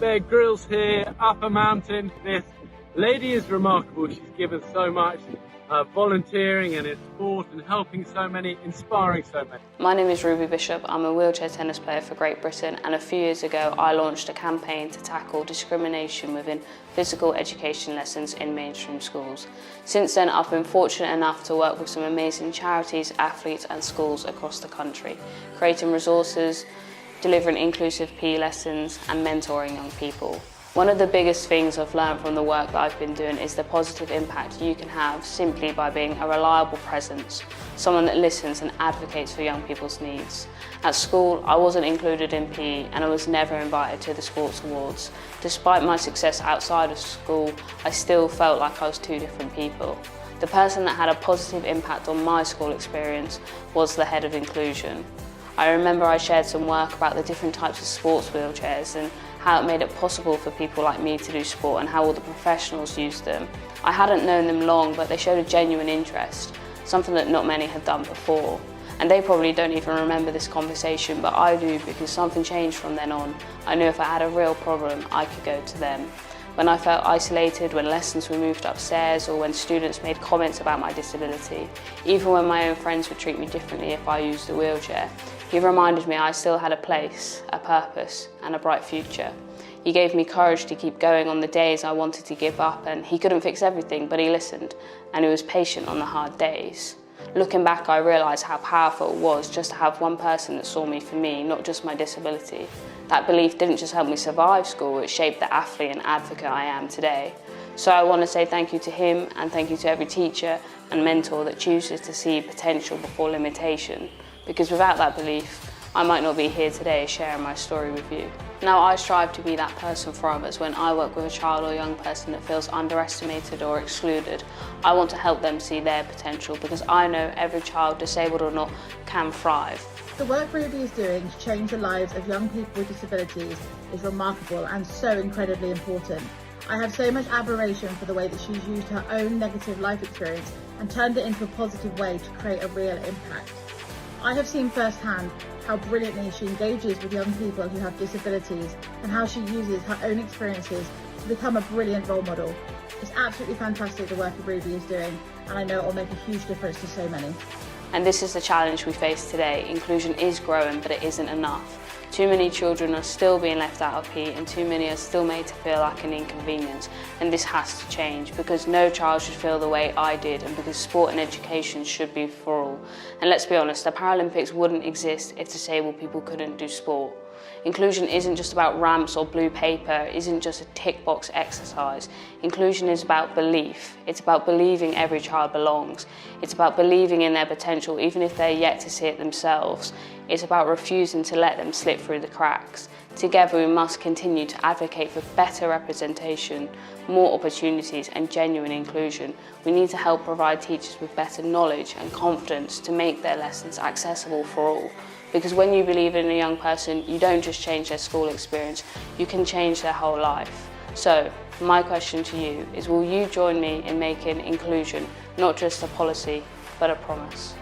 Bear Grylls here, up a mountain. This lady is remarkable. She's given so much, volunteering and in sport and helping so many, inspiring so many. My name is Ruby Bishop. I'm a wheelchair tennis player for Great Britain, and a few years ago I launched a campaign to tackle discrimination within physical education lessons in mainstream schools. Since then I've been fortunate enough to work with some amazing charities, athletes and schools across the country, creating resources, delivering inclusive PE lessons and mentoring young people. One of the biggest things I've learned from the work that I've been doing is the positive impact you can have simply by being a reliable presence, someone that listens and advocates for young people's needs. At school, I wasn't included in PE and I was never invited to the sports awards. Despite my success outside of school, I still felt like I was two different people. The person that had a positive impact on my school experience was the head of inclusion. I remember I shared some work about the different types of sports wheelchairs and how it made it possible for people like me to do sport and how all the professionals used them. I hadn't known them long, but they showed a genuine interest, something that not many had done before. And they probably don't even remember this conversation, but I do, because something changed from then on. I knew if I had a real problem, I could go to them. When I felt isolated, when lessons were moved upstairs, or when students made comments about my disability, even when my own friends would treat me differently if I used a wheelchair, he reminded me I still had a place, a purpose and a bright future. He gave me courage to keep going on the days I wanted to give up, and he couldn't fix everything, but he listened and he was patient on the hard days. Looking back, I realised how powerful it was just to have one person that saw me for me, not just my disability. That belief didn't just help me survive school, it shaped the athlete and advocate I am today. So I want to say thank you to him, and thank you to every teacher and mentor that chooses to see potential before limitation. Because without that belief, I might not be here today sharing my story with you. Now I strive to be that person for others. When I work with a child or young person that feels underestimated or excluded, I want to help them see their potential, because I know every child, disabled or not, can thrive. The work Ruby is doing to change the lives of young people with disabilities is remarkable and so incredibly important. I have so much admiration for the way that she's used her own negative life experience and turned it into a positive way to create a real impact. I have seen firsthand how brilliantly she engages with young people who have disabilities and how she uses her own experiences to become a brilliant role model. It's absolutely fantastic the work that Ruby is doing, and I know it will make a huge difference to so many. And this is the challenge we face today. Inclusion is growing, but it isn't enough. Too many children are still being left out of PE, and too many are still made to feel like an inconvenience. And this has to change, because no child should feel the way I did, and because sport and education should be for all. And let's be honest, the Paralympics wouldn't exist if disabled people couldn't do sport. Inclusion isn't just about ramps or blue paper, it isn't just a tick box exercise. Inclusion is about belief. It's about believing every child belongs. It's about believing in their potential even if they're yet to see it themselves. It's about refusing to let them slip through the cracks. Together we must continue to advocate for better representation, more opportunities and genuine inclusion. We need to help provide teachers with better knowledge and confidence to make their lessons accessible for all. Because when you believe in a young person, you don't just change their school experience, you can change their whole life. So, my question to you is, will you join me in making inclusion not just a policy, but a promise?